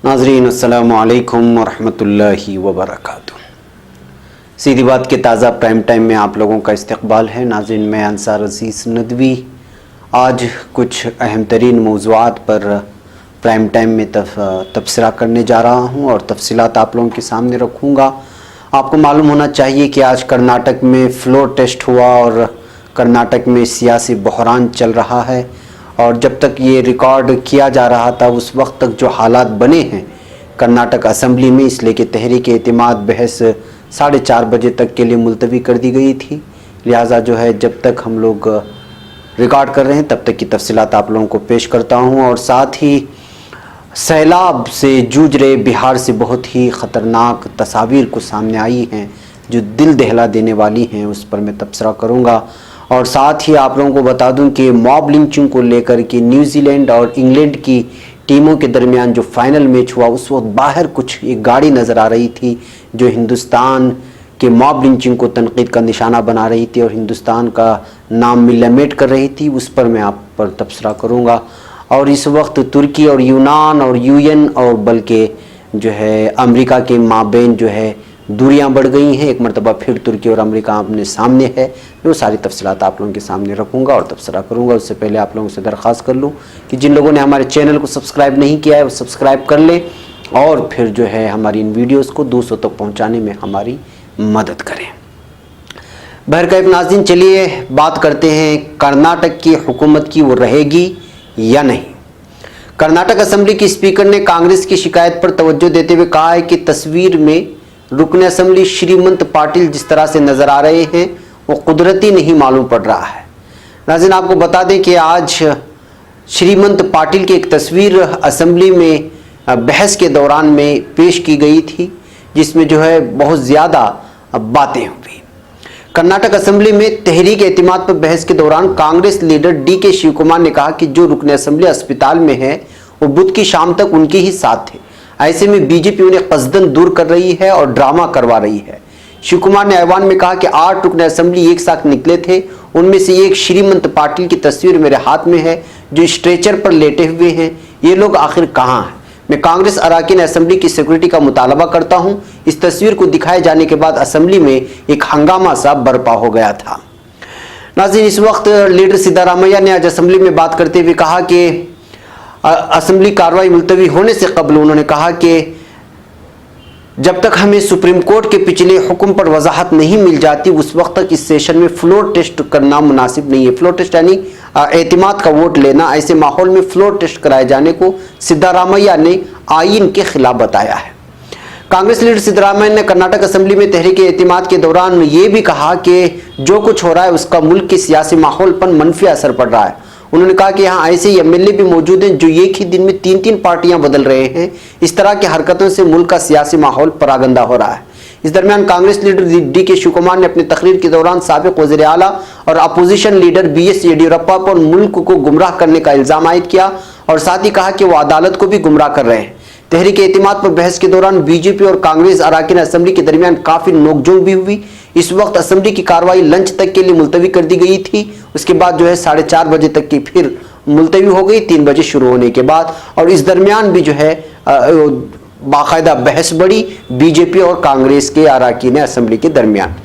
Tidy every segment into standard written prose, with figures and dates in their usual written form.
नाजरीन अस्सलामु अलैकुम वरहमतुल्लाहि वबरकातुह। सीधी बात के ताज़ा प्राइम टाइम में आप लोगों का इस्तकबाल है। नाज़रीन, मैं अंसार अजीज़ नदवी आज कुछ अहम तरीन मौज़ूआत पर प्राइम टाइम में तबसरा करने जा रहा हूँ और तफसीलात आप लोगों के सामने रखूँगा। आपको मालूम होना चाहिए कि आज कर्नाटक में फ्लोर टेस्ट हुआ और कर्नाटक में सियासी बहरान चल रहा है और जब तक ये रिकॉर्ड किया जा रहा था उस वक्त तक जो हालात बने हैं कर्नाटक असम्बली में, इसलिए कि तहरीक एतिमाद बहस 4:30 बजे तक के लिए मुलतवी कर दी गई थी। लिहाजा जो है जब तक हम लोग रिकॉर्ड कर रहे हैं तब तक की तफसीलात आप लोगों को पेश करता हूँ। और साथ ही सैलाब से जूझ रहे बिहार से बहुत ही ख़तरनाक तस्वीर को सामने आई हैं जो दिल दहला देने वाली हैं, उस पर मैं तबसरा करूँगा। और साथ ही आप लोगों को बता दूं कि मॉब लिंचिंग को लेकर के न्यूजीलैंड और इंग्लैंड की टीमों के दरमियान जो फाइनल मैच हुआ उस वक्त बाहर कुछ एक गाड़ी नज़र आ रही थी जो हिंदुस्तान के मॉब लिंचिंग को तनकीद का निशाना बना रही थी और हिंदुस्तान का नाम मिलमेट कर रही थी, उस पर मैं आप पर तबसरा करूँगा। और इस वक्त तुर्की और यूनान और यूएन और बल्कि जो है अमेरिका के माबैन जो है दूरियां बढ़ गई हैं। एक मरतबा फिर तुर्की और अमेरिका अपने सामने है। वो सारी तफसीलात आप लोगों के सामने रखूँगा और तबसरा करूँगा। उससे पहले आप लोगों से दरख्वास्त कर लूँ कि जिन लोगों ने हमारे चैनल को सब्सक्राइब नहीं किया है वो सब्सक्राइब कर लें और फिर जो है हमारी इन वीडियोज़ को 200 तक पहुँचाने में हमारी मदद करें। बहरकैफ नाज़रीन, चलिए बात करते हैं कर्नाटक की हुकूमत की, वो रहेगी या नहीं। कर्नाटक असम्बली की स्पीकर ने कांग्रेस की शिकायत पर तवज्जो देते हुए कहा है कि तस्वीर में रुकन असम्बली श्रीमंत पाटिल जिस तरह से नज़र आ रहे हैं वो कुदरती नहीं मालूम पड़ रहा है। नाज़रीन, आपको बता दें कि आज श्रीमंत पाटिल की एक तस्वीर असम्बली में बहस के दौरान में पेश की गई थी जिसमें जो है बहुत ज़्यादा बातें हुई। कर्नाटक असम्बली में तहरीक एतिमाद पर बहस के दौरान कांग्रेस लीडर डी.के. शिव कुमार ने कहा कि जो रुकन असम्बली अस्पताल में है वो बुध की शाम तक उनके ही साथ थे। ऐसे में बीजेपी उन्हें कस्दन दूर कर रही है और ड्रामा करवा रही है। शिव कुमार ने ऐवान में कहा कि 8 रुकन असम्बली एक साथ निकले थे, उनमें से एक श्रीमंत पाटिल की तस्वीर मेरे हाथ में है जो स्ट्रेचर पर लेटे हुए हैं। ये लोग आखिर कहाँ हैं? मैं कांग्रेस अराकीन असम्बली की सिक्योरिटी का मुतालबा करता हूँ। इस तस्वीर को दिखाए जाने के बाद असम्बली में एक हंगामा सा बर्पा हो गया था। नाज़रीन, इस वक्त लीडर सिद्धारामैया ने आज असम्बली में बात करते हुए कहा कि असम्बली कार्रवाई मुलतवी होने से कबल उन्होंने कहा कि जब तक हमें सुप्रीम कोर्ट के पिछले हुक्म पर वजाहत नहीं मिल जाती उस वक्त तक इस सेशन में फ्लोर टेस्ट करना मुनासिब नहीं है। फ्लोर टेस्ट यानी एतिमाद का वोट लेना। ऐसे माहौल में फ्लोर टेस्ट कराए जाने को सिद्धारामैया ने आईन के खिलाफ बताया है। कांग्रेस लीडर सिद्धारामैया ने कर्नाटक असम्बली में तहरीक एतिमाद के दौरान ये भी कहा कि जो कुछ हो रहा है उसका मुल्क के सियासी माहौल पर मनफी असर पड़ रहा है। उन्होंने कहा कि यहाँ ऐसे एमएलए भी मौजूद हैं जो एक ही दिन में 3-3 पार्टियां बदल रहे हैं। इस तरह की हरकतों से मुल्क का सियासी माहौल परागंदा हो रहा है। इस दरमियान कांग्रेस लीडर डी.के. शिव कुमार ने अपनी तकरीर के दौरान साबिक वज़ीर आला और अपोजिशन लीडर बी.एस. येडियुरप्पा पर मुल्क को गुमराह करने का इल्ज़ाम आयद किया और साथ ही कहा कि वो अदालत को भी गुमराह कर रहे हैं। तहरीक एतिमाद पर बहस के दौरान बीजेपी और कांग्रेस अराकीन असम्बली के दरमियान काफ़ी नोकझोंक भी हुई। इस वक्त असम्बली की कार्रवाई लंच तक के लिए मुलतवी कर दी गई थी। उसके बाद जो है 4:30 बजे तक की फिर मुलतवी हो गई 3 बजे शुरू होने के बाद। और इस दरमियान भी जो है बाकायदा बहस बढ़ी बीजेपी और कांग्रेस के अराकीन असम्बली के दरमियान।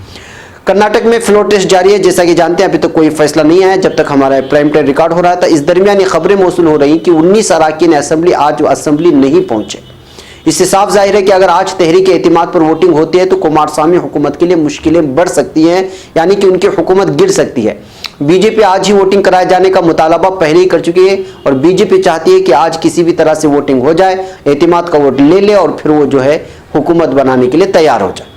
कर्नाटक में फ्लोर टेस्ट जारी है। जैसा कि जानते हैं अभी तक कोई फैसला नहीं आया जब तक हमारा प्राइम टाइम रिकॉर्ड हो रहा था। इस दरमियान ये खबरें मौसूल हो रही कि 19 अराकीन असम्बली आज असम्बली नहीं पहुंचे। इससे साफ जाहिर है कि अगर आज तहरीक एतिमाद पर वोटिंग होती है तो कुमारस्वामी हुकूमत के लिए मुश्किलें बढ़ सकती हैं, यानी कि उनकी हुकूमत गिर सकती है। बीजेपी आज ही वोटिंग कराए जाने का मुतालबा पहले ही कर चुकी है और बीजेपी चाहती है कि आज किसी भी तरह से वोटिंग हो जाए, एतिमाद का वोट ले ले और फिर वो जो है हुकूमत बनाने के लिए तैयार हो जाए।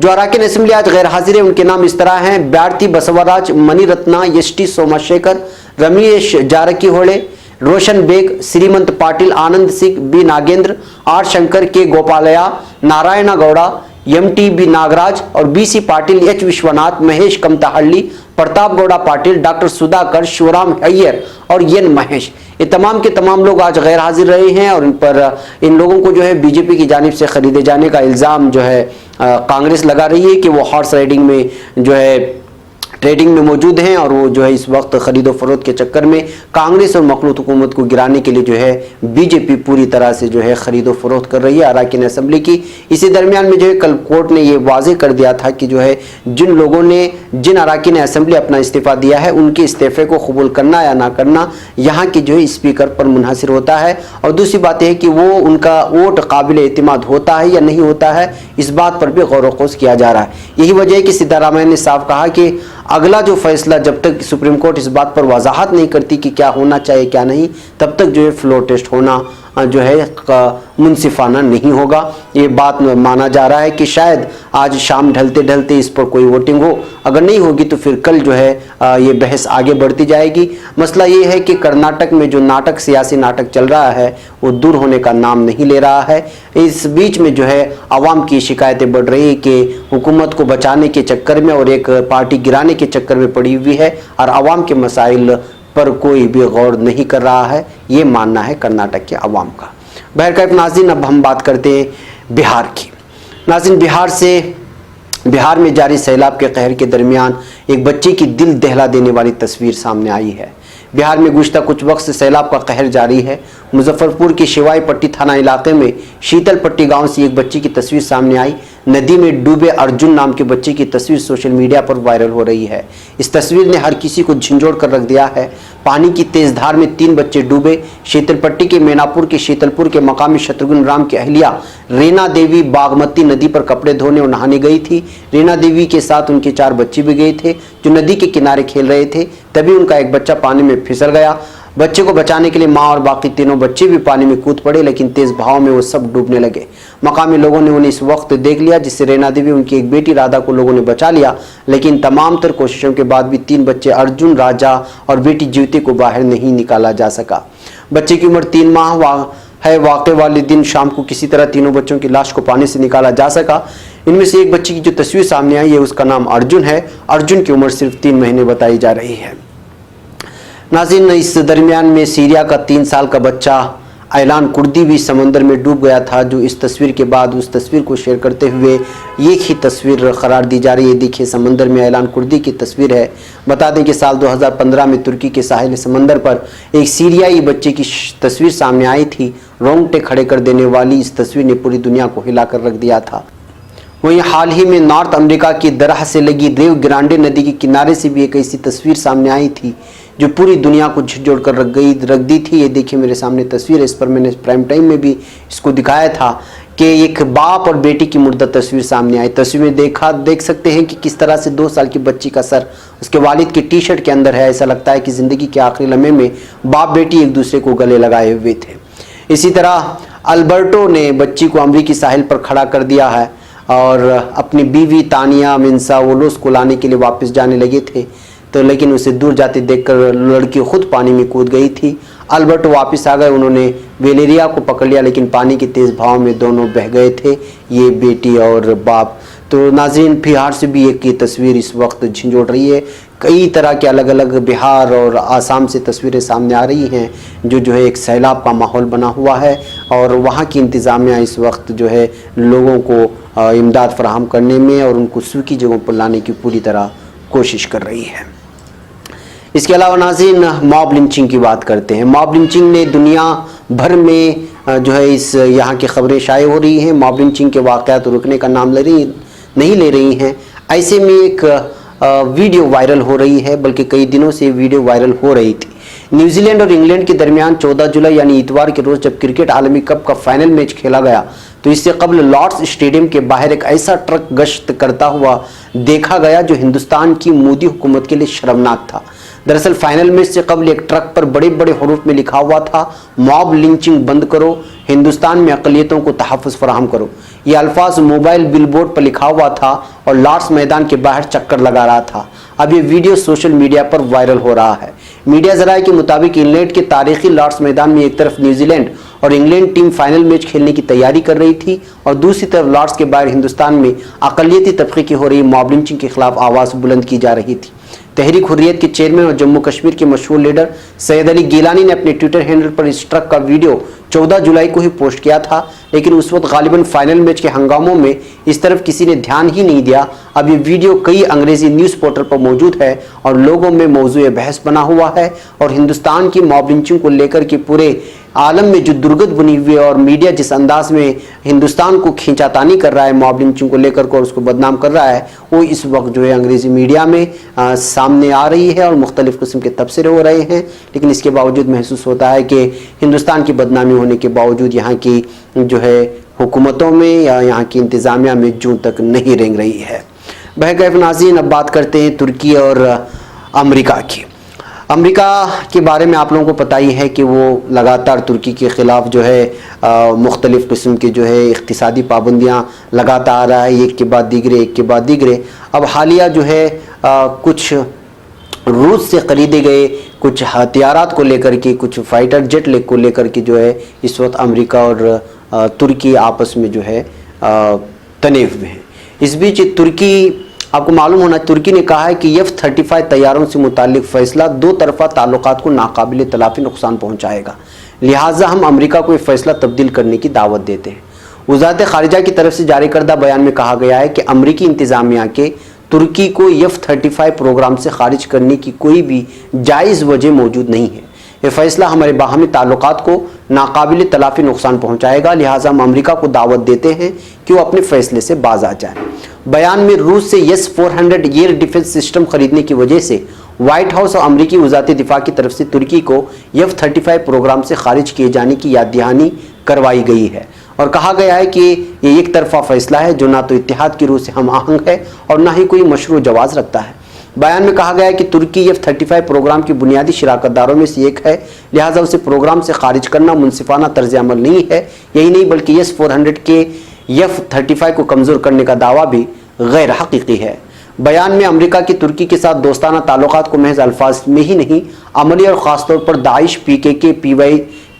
जो अराकीन असम्बली आज गैर हाजिर है उनके नाम इस तरह हैं: Byrathi Basavaraj, Manirathna, S T. Somashekar, Ramesh Jarkiholi, Roshan Baig, Shrimant Patil, Anand Singh, B Nagendra, R Shankar, K Gopalaiah, Narayana Gowda, M T B. Nagaraj और B C. Patil, H. Vishwanath, Mahesh Kumathalli, Pratap Gowda Patil, doctor Sudhakar, Shivaram Iyer और एन महेश, ये तमाम के तमाम लोग आज गैर हाजिर रहे हैं और इन लोगों को जो है बीजेपी की जानिब से खरीदे जाने का इल्ज़ाम जो है कांग्रेस लगा रही है कि वो हॉर्स राइडिंग में जो है ट्रेडिंग में मौजूद हैं और वो जो है इस वक्त खरीदो फरोख्त के चक्कर में कांग्रेस और मखलूत हुकूमत को गिराने के लिए जो है बीजेपी पूरी तरह से जो है खरीदो फरोख्त कर रही है अरकान असेंबली की। इसी दरमियान में जो है कल कोर्ट ने ये वाजे कर दिया था कि जो है जिन लोगों ने जिन अरकान असेंबली अपना इस्तीफ़ा दिया है उनके इस्तीफ़े को कबूल करना या ना करना यहाँ के जो है स्पीकर पर मुनहसर होता है। और दूसरी बात यह है कि वो उनका वोट काबिल एतमाद होता है या नहीं होता है, इस बात पर भी गौर व खोज किया जा रहा है। यही वजह है कि सिद्धारामैया ने साफ कहा कि अगला जो फैसला जब तक सुप्रीम कोर्ट इस बात पर वजाहत नहीं करती कि क्या होना चाहिए क्या नहीं, तब तक जो है फ्लोर टेस्ट होना जो है मुनसिफाना नहीं होगा। ये बात माना जा रहा है कि शायद आज शाम ढलते ढलते इस पर कोई वोटिंग हो, अगर नहीं होगी तो फिर कल जो है ये बहस आगे बढ़ती जाएगी। मसला ये है कि कर्नाटक में जो नाटक सियासी नाटक चल रहा है वो दूर होने का नाम नहीं ले रहा है। इस बीच में जो है आवाम की शिकायतें बढ़ रही है कि हुकूमत को बचाने के चक्कर में और एक पार्टी गिराने के चक्कर में पड़ी हुई है और आवाम के मसाइल पर कोई भी गौर नहीं कर रहा है, ये मानना है कर्नाटक के अवाम का। बहरकैफ नाज़रीन, अब हम बात करते हैं बिहार की। नाज़रीन, बिहार में जारी सैलाब के कहर के दरमियान एक बच्चे की दिल दहला देने वाली तस्वीर सामने आई है। बिहार में गुज़श्ता कुछ वक्त से सैलाब का कहर जारी है। मुजफ्फरपुर के शिवाई पट्टी थाना इलाके में शीतल पट्टी गांव से एक बच्चे की तस्वीर सामने आई। नदी में डूबे अर्जुन नाम के बच्चे की तस्वीर सोशल मीडिया पर वायरल हो रही है। इस तस्वीर ने हर किसी को झंझोड़ कर रख दिया है। पानी की तेज धार में 3 बच्चे डूबे। शीतलपट्टी के मैनापुर के शीतलपुर के मकामी शत्रुघ्न राम की अहलिया रीना देवी बागमती नदी पर कपड़े धोने और नहाने गई थी। रीना देवी के साथ उनके 4 बच्चे भी गए थे जो नदी के किनारे खेल रहे थे। तभी उनका एक बच्चा पानी में फिसल गया। बच्चे को बचाने के लिए माँ और बाकी तीनों बच्चे भी पानी में कूद पड़े, लेकिन तेज बहाव में वो सब डूबने लगे। मकामी लोगों ने उन्हें इस वक्त देख लिया, जिससे रीना देवी उनकी एक बेटी राधा को लोगों ने बचा लिया, लेकिन तमाम तर कोशिशों के बाद भी 3 बच्चे अर्जुन, राजा और बेटी ज्योति को बाहर नहीं निकाला जा सका। बच्चे की उम्र 3 माह है। वाक़े वाले दिन शाम को किसी तरह तीनों बच्चों की लाश को पानी से निकाला जा सका। इनमें से एक बच्चे की जो तस्वीर सामने आई है उसका नाम अर्जुन है। अर्जुन की उम्र सिर्फ 3 महीने बताई जा रही है। नाज़रीन, इस दरमियान में सीरिया का 3 साल का बच्चा ऐलान कुर्दी भी समंदर में डूब गया था, जो इस तस्वीर के बाद उस तस्वीर को शेयर करते हुए एक ही तस्वीर करार दी जा रही है। देखिए, समंदर में ऐलान कुर्दी की तस्वीर है। बता दें कि साल 2015 में तुर्की के साहिल समंदर पर एक सीरियाई बच्चे की तस्वीर सामने आई थी। रोंगटे खड़े कर देने वाली इस तस्वीर ने पूरी दुनिया को हिलाकर रख दिया था। वहीं हाल ही में नॉर्थ अमेरिका की दरह से लगी रेव ग्रांडे नदी के किनारे से भी एक ऐसी तस्वीर सामने आई थी जो पूरी दुनिया को झिझोड़ कर रख दी थी। ये देखिए मेरे सामने तस्वीर है, इस पर मैंने प्राइम टाइम में भी इसको दिखाया था कि एक बाप और बेटी की मुर्दा तस्वीर सामने आई। तस्वीर में देख सकते हैं कि किस तरह से 2 साल की बच्ची का सर उसके वालिद की टी शर्ट के अंदर है। ऐसा लगता है कि ज़िंदगी के आखिरी लम्हे में बाप बेटी एक दूसरे को गले लगाए हुए थे। इसी तरह अल्बर्टो ने बच्ची को अमरीकी साहिल पर खड़ा कर दिया है और अपनी बीवी तानिया मिन्साओलोस को लाने के लिए वापस जाने लगे थे, तो लेकिन उसे दूर जाते देखकर लड़की खुद पानी में कूद गई थी। अल्बर्टो वापस आ गए, उन्होंने वेलेरिया को पकड़ लिया, लेकिन पानी के तेज़ बहाव में दोनों बह गए थे, ये बेटी और बाप। तो नाज़रीन, बिहार से भी एक ये तस्वीर इस वक्त झिझोड़ रही है। कई तरह के अलग अलग बिहार और आसाम से तस्वीरें सामने आ रही हैं जो है एक सैलाब का माहौल बना हुआ है और वहाँ की इंतज़ामिया इस वक्त जो है लोगों को इमदाद फराहम करने में और उनको सूखी जगहों पर लाने की पूरी तरह कोशिश कर रही है। इसके अलावा नाज़रीन, मॉब लिंचिंग की बात करते हैं। मॉब लिंचिंग ने दुनिया भर में जो है इस यहाँ की खबरें शाये हो रही हैं। मॉब लिंचिंग के वाक़यात रुकने का नाम नहीं ले रही हैं। ऐसे में एक वीडियो वायरल हो रही है, बल्कि कई दिनों से वीडियो वायरल हो रही थी। न्यूजीलैंड और इंग्लैंड के दरमियान 14 जुलाई यानी इतवार के रोज़ जब क्रिकेट आलमी कप का फाइनल मैच खेला गया, तो इससे कबल लॉर्ड्स स्टेडियम के बाहर एक ऐसा ट्रक गश्त करता हुआ देखा गया जो हिंदुस्तान की मोदी हुकूमत के लिए शर्मनाक था। दरअसल फाइनल मैच से कबल एक ट्रक पर बड़े बड़े हरूफ में लिखा हुआ था, मॉब लिंचिंग बंद करो, हिंदुस्तान में अक़लियतों को तहफ़्फ़ुज़ फराहम करो। ये अल्फाज मोबाइल बिलबोर्ड पर लिखा हुआ था और लॉर्ड्स मैदान के बाहर चक्कर लगा रहा था। अब ये वीडियो सोशल मीडिया पर वायरल हो रहा है। मीडिया ज़राए के मुताबिक इंग्लैंड के तारीखी लॉर्ड्स मैदान में एक तरफ न्यूजीलैंड और इंग्लैंड टीम फाइनल मैच खेलने की तैयारी कर रही थी और दूसरी तरफ लॉर्ड्स के बाहर हिंदुस्तान में अक़लियती तबके की हो रही मॉब लिंचिंग के खिलाफ आवाज़ बुलंद की जा रही थी। तहरीक हुर्रियत के चेयरमैन और जम्मू कश्मीर के मशहूर लीडर सैयद अली गिलानी ने अपने ट्विटर हैंडल पर इस ट्रक का वीडियो 14 जुलाई को ही पोस्ट किया था, लेकिन उस वक्त गालिबन फाइनल मैच के हंगामों में इस तरफ किसी ने ध्यान ही नहीं दिया। अब ये वीडियो कई अंग्रेजी न्यूज़ पोर्टल पर मौजूद है और लोगों में मौजूए बहस बना हुआ है। और हिंदुस्तान की मॉब लिंचिंग को लेकर के पूरे आलम में जो दुर्गत बनी हुई है और मीडिया जिस अंदाज में हिंदुस्तान को खींचातानी कर रहा है मॉब लिंचिंग को लेकर और उसको बदनाम कर रहा है, वो इस वक्त जो है अंग्रेज़ी मीडिया में सामने आ रही है और मुख्तलिफ़ किस्म के तबसरे हो रहे हैं। लेकिन इसके बावजूद महसूस होता है कि हिंदुस्तान की बदनामी होने के बावजूद यहाँ की जो है हुकूमतों में या यहाँ की इंतज़ामिया में जूं तक नहीं रेंग रही है। बहरकैफ नाज़रीन, अब बात करते हैं तुर्की और अमेरिका की। अमेरिका के बारे में आप लोगों को पता ही है कि वो लगातार तुर्की के ख़िलाफ़ जो है मुख्तलिफ़ किस्म की जो है इक़्तिसादी पाबंदियाँ लगाता आ रहा है, एक के बाद दीगरे। अब हालिया जो है कुछ रूस से ख़रीदे गए कुछ हथियारात को लेकर के, कुछ फाइटर जेट को लेकर के जो है इस वक्त अमेरिका और तुर्की आपस में जो है तने हुए हैं। इस बीच तुर्की, आपको मालूम होना, तुर्की ने कहा है कि F-35 तैयारों से मुताल्लिक फ़ैसला दो तरफ़ा ताल्लुकात को नाकाबिल तलाफ़ी नुकसान पहुँचाएगा, लिहाजा हम अमेरिका को ये फ़ैसला तब्दील करने की दावत देते हैं। वज़ारत ख़ारिजा की तरफ से जारी करदा बयान में कहा गया है कि अमरीकी इंतज़ामिया के तुर्की को F-35 प्रोग्राम से खारिज करने की कोई भी जायज़ वजह मौजूद नहीं है। ये फ़ैसला हमारे बाहमी ताल्लुकात को नाकाबिल तलाफ़ी नुकसान पहुँचाएगा, लिहाजा हम अमेरिका को दावत देते हैं कि वो अपने फ़ैसले से बाज आ जाए। बयान में रूस से S-400 एयर डिफेंस सिस्टम खरीदने की वजह से व्हाइट हाउस और अमरीकी वज़ारत दिफा की तरफ से तुर्की को F-35 प्रोग्राम से खारिज किए जाने की याद दहानी करवाई गई है और कहा गया है कि ये एक तरफा फ़ैसला है जो ना तो इत्तेहाद की रूह से हम आहंग है और ना ही कोई मशरू जवाज़ रखता है। बयान में कहा गया है कि तुर्की F-35 प्रोग्राम की बुनियादी शराकतदारों में से एक है, लिहाजा उसे प्रोग्राम से खारिज करना मुनसिफाना तर्ज अमल नहीं है। यही नहीं बल्कि S-400 के F-35 को कमज़ोर करने का दावा भी गैर हकीकी है। बयान में अमेरिका की तुर्की के साथ दोस्ताना ताल्लुकात को महज अल्फाज में ही नहीं, अमली और ख़ास तौर पर दाइश, PKK,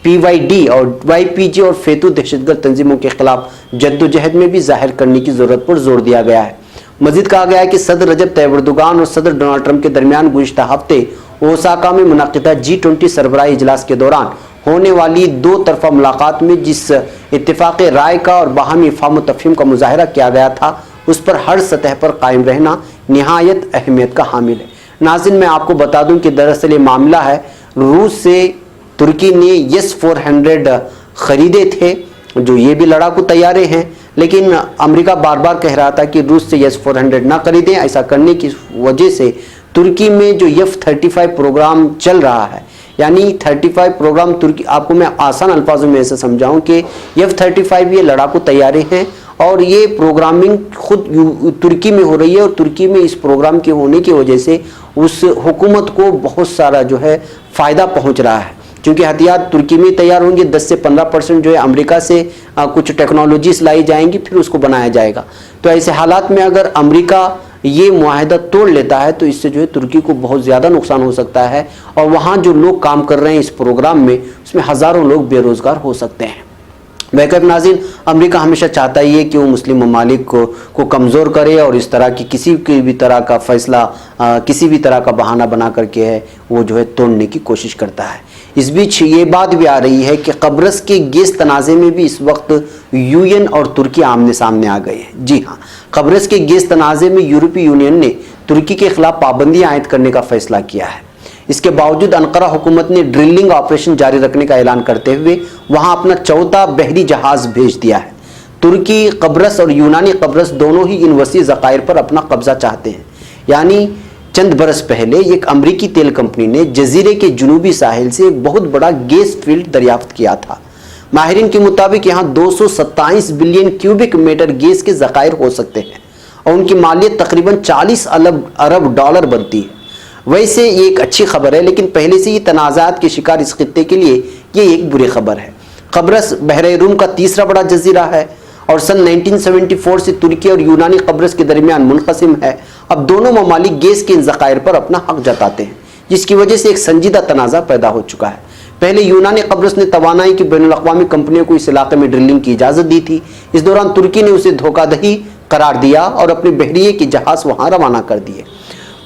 PYD और YPG और फेतू दहशतगर्द तंजीमों के खिलाफ जद्दोजहद में भी जाहिर करने की ज़रूरत पर जोर दिया गया है। मज़ीद कहा गया है कि सदर रजब तैयब एर्दोगान और सदर डोनाल्ड ट्रंप के दरमियान गुज़िश्ता हफ्ते ओसाका में मुनक़िदा G20 सरबराही इजलास के दौरान होने वाली दो तरफा मुलाकात में जिस इत्तिफ़ाक़ राय का और बाहमी फ़हम व तफ़हीम का मुज़ाहरा किया गया था, उस पर हर सतह पर कायम रहना निहायत अहमियत का हामिल है। नाज़रीन, मैं आपको बता दूं कि दरअसल ये मामला है, रूस से तुर्की ने S-400 ख़रीदे थे जो ये भी लड़ाकू तैयारे हैं, लेकिन अमेरिका बार बार कह रहा था कि रूस से S-400 ना खरीदें। ऐसा करने की वजह से तुर्की में जो F-35 प्रोग्राम चल रहा है, यानी 35 प्रोग्राम तुर्की, आपको मैं आसान अल्फाजों में ऐसे समझाऊं कि F-35 ये लड़ाकू तैयारे हैं और ये प्रोग्रामिंग खुद तुर्की में हो रही है और तुर्की में इस प्रोग्राम के होने की वजह से उस हुकूमत को बहुत सारा जो है फ़ायदा पहुंच रहा है, क्योंकि हथियार तुर्की में तैयार होंगे। 10 से 15% जो है अमेरिका से कुछ टेक्नोलॉजीज लाई जाएंगी, फिर उसको बनाया जाएगा। तो ऐसे हालात में अगर अमेरिका ये मुआहदा तोड़ लेता है तो इससे जो है तुर्की को बहुत ज़्यादा नुकसान हो सकता है और वहाँ जो लोग काम कर रहे हैं इस प्रोग्राम में, उसमें हज़ारों लोग बेरोज़गार हो सकते हैं। बैकअप नाज़रीन, अमेरिका हमेशा चाहता ही है कि वो मुस्लिम ममालिक को कमज़ोर करे और इस तरह की किसी भी तरह का फ़ैसला, किसी भी तरह का बहाना बना करके है वो जो है तोड़ने की कोशिश करता है। इस बीच ये बात भी आ रही है कि कब्रस के गैस तनाज़े में भी इस वक्त UN और तुर्की आमने सामने आ गए हैं। जी हाँ, कब्रस के गैस तनाज़े में यूरोपीय यूनियन ने तुर्की के खिलाफ पाबंदियाँ आयद करने का फैसला किया है। इसके बावजूद अनकरा हुकूमत ने ड्रिलिंग ऑपरेशन जारी रखने का ऐलान करते हुए वहाँ अपना चौथा बहरी जहाज़ भेज दिया है। तुर्की कब्रस और यूनानी कब्रस दोनों ही इन वसी ज़खायर पर अपना कब्जा चाहते हैं। यानी चंद बरस पहले एक अमरीकी तेल कंपनी ने जजीरे के जुनूबी साहिल से एक बहुत बड़ा गैस फील्ड दरियाफ्त किया था। माहिरीन के मुताबिक यहाँ 227 बिलियन क्यूबिक मीटर गैस के ज़खायर हो सकते हैं और उनकी मालियत तकरीबन 40 अरब डॉलर बनती है। वैसे ये एक अच्छी खबर है, लेकिन पहले से ही तनाज़ात के शिकार इस खित्ते के लिए ये एक बुरी खबर है। कब्रस बहरे रूम का तीसरा बड़ा जजीरा है और सन 1974 से तुर्की और यूनानी कब्रस के दरमियान मुनक़सिम है। अब दोनों ममालिक गैस के इन ज़खायर पर अपना हक जताते हैं, जिसकी वजह से एक संजीदा तनाज़ा पैदा हो चुका है। पहले यूनानी कब्रस ने तवानाई की बैनुल-अक़वामी कंपनियों को इस इलाके में ड्रिलिंग की इजाज़त दी थी। इस दौरान तुर्की ने उसे धोखाधड़ी करार दिया और अपने बहरिए के जहाज़ वहाँ रवाना कर दिए।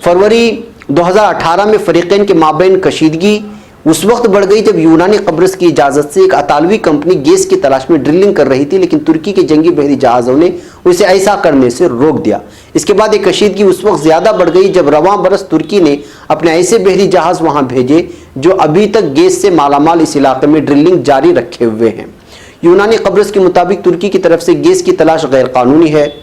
फरवरी 2018 में फ़रीक़ैन के माबैन कशीदगी उस वक्त बढ़ गई जब यूनानी कब्रस की इजाज़त से एक अतालवी कंपनी गैस की तलाश में ड्रिलिंग कर रही थी, लेकिन तुर्की के जंगी बहरी जहाज़ों ने उसे ऐसा करने से रोक दिया। इसके बाद एक कशीदगी उस वक्त ज़्यादा बढ़ गई जब रवां बरस तुर्की ने अपने ऐसे बहरी जहाज़ वहाँ भेजे जो अभी तक गैस से मालामाल इस इलाके में ड्रिलिंग जारी रखे हुए हैं। यूनानी कब्रस के मुताबिक तुर्की की तरफ से गैस की तलाश गैर कानूनी है।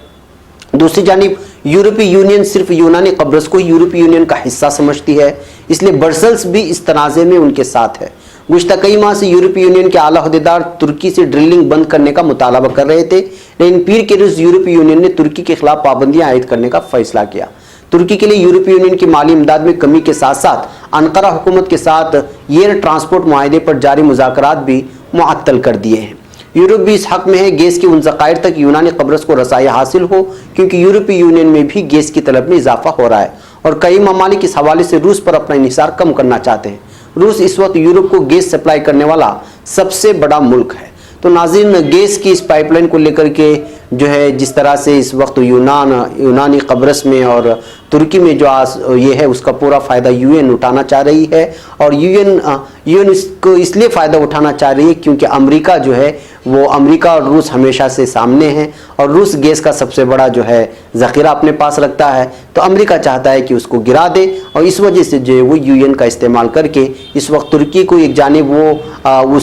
दूसरी जानिब यूरोपीय यूनियन सिर्फ यूनानी कब्रस को यूरोपीय यूनियन का हिस्सा समझती है, इसलिए ब्रसेल्स भी इस तनाज़े में उनके साथ है। गुज़श्ता कई माह से यूरोपीय यूनियन के आला अहदेदार तुर्की से ड्रिलिंग बंद करने का मुतालबा कर रहे थे, लेकिन पीर के रोज़ यूरोपीय यूनियन ने तुर्की के खिलाफ पाबंदियां आयद करने का फैसला किया। तुर्की के लिए यूरोपीय यूनियन की माली इमदाद में कमी के साथ साथ अनकरा हुकूमत के साथ एयर ट्रांसपोर्ट मुआहदे पर जारी मुज़ाकरात भी मुअत्तल कर दिए हैं। यूरोप भी इस हक में है गैस के उन ज़खायर तक यूनानी कब्रस को रसाई हासिल हो, क्योंकि यूरोपीय यूनियन में भी गैस की तलब में इजाफा हो रहा है और कई ममालिक इस हवाले से रूस पर अपना इन्हिसार कम करना चाहते हैं। रूस इस वक्त यूरोप को गैस सप्लाई करने वाला सबसे बड़ा मुल्क है। तो नाज़रीन, गैस की इस पाइपलाइन को लेकर के जो है जिस तरह से इस वक्त यूनानी कब्रस में और तुर्की में जो ये है उसका पूरा फ़ायदा यूएन उठाना चाह रही है, और यूएन इसको इसलिए फ़ायदा उठाना चाह रही है क्योंकि अमेरिका जो है वो अमेरिका और रूस हमेशा से सामने हैं और रूस गैस का सबसे बड़ा जो है ज़ख़ीरा अपने पास रखता है। तो अमेरिका चाहता है कि उसको गिरा दे और इस वजह से जो है वो यूएन का इस्तेमाल करके इस वक्त तुर्की को एक जानिब वो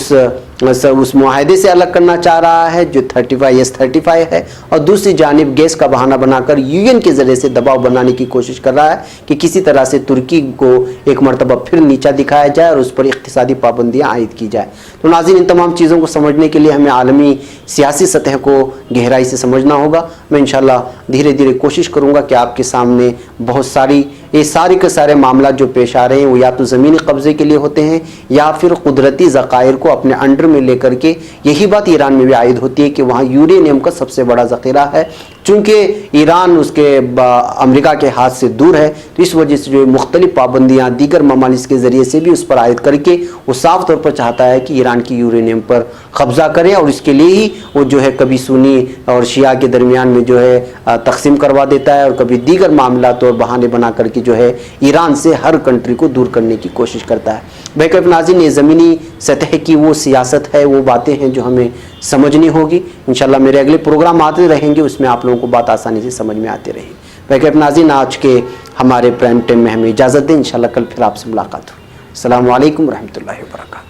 उस मुआहदे से अलग करना चाह रहा है जो 35 है, और दूसरी जानिब गैस का बहाना बनाकर यूएन के ज़रिए से दबाव बनाने की कोशिश कर रहा है कि किसी तरह से तुर्की को एक मरतबा फिर नीचा दिखाया जाए और उस पर इक़्तिसादी पाबंदियाँ आयद की जाए। तो नाज़रीन, इन तमाम चीज़ों को समझने के लिए हमें आलमी सियासी सतह को गहराई से समझना होगा। मैं इंशाअल्लाह धीरे धीरे कोशिश करूँगा कि आपके सामने बहुत सारी ये सारे के सारे मामला जो पेश आ रहे हैं वो या तो ज़मीनी कब्ज़े के लिए होते हैं या फिर कुदरती ज़खायर को अपने अंडर में लेकर के। यही बात ईरान में भी आयद होती है कि वहाँ यूरेनियम का सबसे बड़ा ज़ख़ीरा है। चूँकि ईरान उसके अमेरिका के हाथ से दूर है, तो इस वजह से जो मुख्तलिफ पाबंदियाँ दीगर ममालिक के ज़रिए से भी उस पर आयद करके वो साफ़ तौर पर चाहता है कि ईरान की यूरेनियम पर कब्ज़ा करें, और इसके लिए ही वो जो है कभी सुन्नी और शिया के दरमियान में जो है तकसीम करवा देता है और कभी दीगर मामलात और बहाने बना करके जो है ईरान से हर कंट्री को दूर करने की कोशिश करता है। बेहतर नाज़रीन, ये ज़मीनी सतह की वो सियासत है, वो बातें हैं जो हमें समझनी होगी। इंशाल्लाह मेरे अगले प्रोग्राम आते रहेंगे, उसमें आप लोगों को बात आसानी से समझ में आती रहेगी। बेहतर नाज़रीन, आज के हमारे प्राइम टाइम में हमें इजाज़त दें। इंशाल्लाह कल फिर आपसे मुलाकात हो। अस्सलामु अलैकुम रहमतुल्लाहि व बरकातहू।